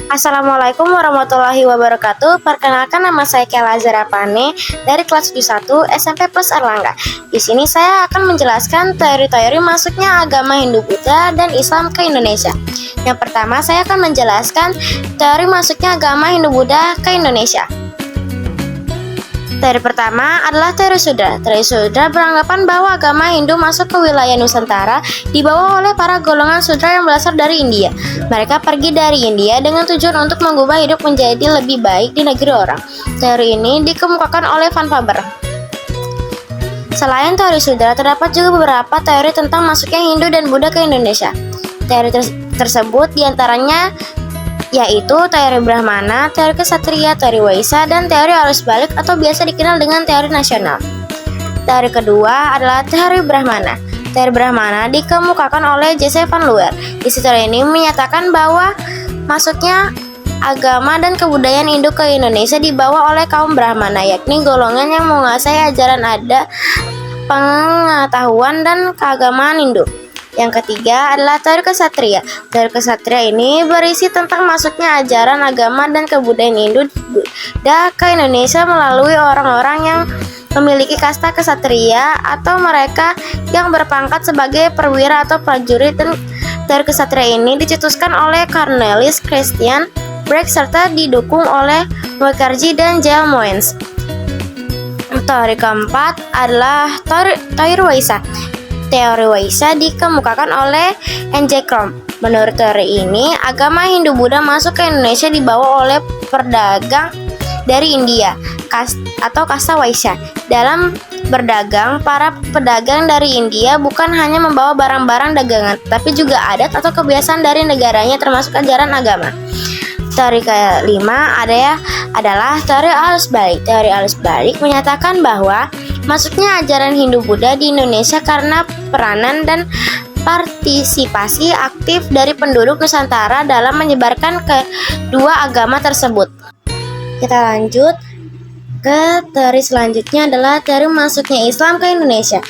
Assalamualaikum warahmatullahi wabarakatuh. Perkenalkan, nama saya Kela Zarapane dari kelas 71 SMP Plus Erlangga. Di sini saya akan menjelaskan teori-teori masuknya agama Hindu, Buddha, dan Islam ke Indonesia. Yang pertama, saya akan menjelaskan teori masuknya agama Hindu, Buddha ke Indonesia. Teori pertama adalah teori Sudra. Teori Sudra beranggapan bahwa agama Hindu masuk ke wilayah Nusantara dibawa oleh para golongan Sudra yang berasal dari India. Mereka pergi dari India dengan tujuan untuk mengubah hidup menjadi lebih baik di negeri orang. Teori ini dikemukakan oleh Van Faber. Selain teori Sudra, terdapat juga beberapa teori tentang masuknya Hindu dan Buddha ke Indonesia. Teori tersebut diantaranya yaitu teori Brahmana, teori Ksatria, teori Waisa, dan teori arus balik atau biasa dikenal dengan teori nasional. Teori kedua adalah teori Brahmana. Teori Brahmana dikemukakan oleh Jesse Van Leeuwen. Isi teori ini menyatakan bahwa masuknya agama dan kebudayaan Hindu ke Indonesia dibawa oleh kaum Brahmana, yakni golongan yang menguasai ajaran adat, pengetahuan, dan keagamaan Hindu. Yang ketiga adalah teori Ksatria. Teori Ksatria ini berisi tentang masuknya ajaran agama dan kebudayaan Hindu ke Indonesia melalui orang-orang yang memiliki kasta Ksatria atau mereka yang berpangkat sebagai perwira atau prajurit. Dan teori Ksatria ini dicetuskan oleh Cornelis Christian Brecht serta didukung oleh Mukherjee dan J.L. Moynihan. Teori keempat adalah teori Waisa. Teori Waisa dikemukakan oleh N.J. Crom. Menurut teori ini, agama Hindu-Buddha masuk ke Indonesia dibawa oleh pedagang dari India atau kasta Waisya. Dalam berdagang, para pedagang dari India bukan hanya membawa barang-barang dagangan, tapi juga adat atau kebiasaan dari negaranya termasuk ajaran agama. Teori kelima adalah teori arus balik. Teori arus balik menyatakan bahwa masuknya ajaran Hindu-Buddha di Indonesia karena peranan dan partisipasi aktif dari penduduk Nusantara dalam menyebarkan kedua agama tersebut. Kita lanjut ke teori selanjutnya adalah teori masuknya Islam ke Indonesia.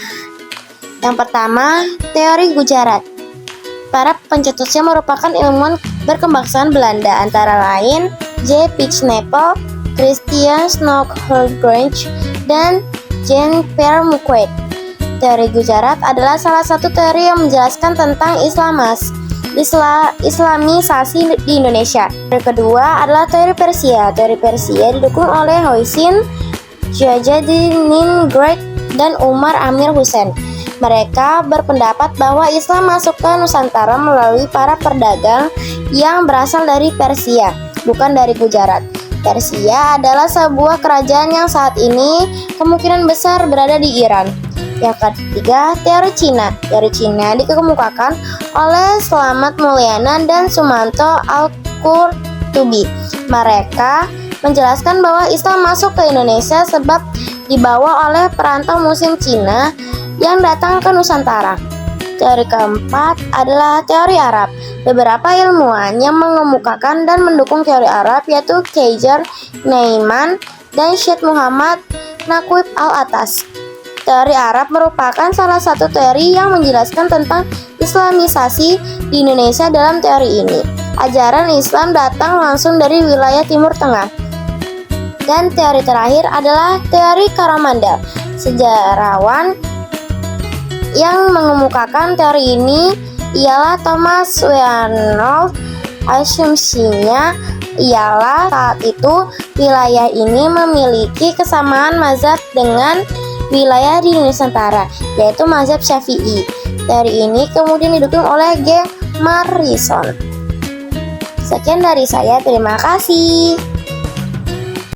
Yang pertama, teori Gujarat. Para pencetusnya merupakan ilmuwan berkebangsaan Belanda, antara lain J. Pichnapel, Christian Snoeckhoortgrange, dan Jean-Pierre Mouquet. Teori Gujarat adalah salah satu teori yang menjelaskan tentang Islamisasi di Indonesia. Teori kedua adalah teori Persia. Teori Persia didukung oleh Hoisin, Syahabuddin dan Umar Amir Hussein. Mereka berpendapat bahwa Islam masuk ke Nusantara melalui para pedagang yang berasal dari Persia, bukan dari Gujarat. Persia adalah sebuah kerajaan yang saat ini kemungkinan besar berada di Iran. Yang ketiga, teori Cina. Teori Cina dikemukakan oleh Slamet Mulyana dan Sumanto Al-Qurtubi. Mereka menjelaskan bahwa Islam masuk ke Indonesia sebab dibawa oleh perantau Muslim Cina yang datang ke Nusantara. Teori keempat adalah teori Arab. Beberapa ilmuwan yang mengemukakan dan mendukung teori Arab yaitu Kaiser Neiman dan Syed Muhammad Naqib Al-Atas. Teori Arab merupakan salah satu teori yang menjelaskan tentang Islamisasi di Indonesia. Dalam teori ini, ajaran Islam datang langsung dari wilayah Timur Tengah. Dan teori terakhir adalah teori Coromandel. Sejarawan yang mengemukakan teori ini ialah Thomas Weinhold. Asumsinya ialah saat itu wilayah ini memiliki kesamaan mazhab dengan wilayah di Nusantara, yaitu mazhab Syafi'i. Teori ini kemudian didukung oleh G. Morrison. Sekian dari saya, terima kasih.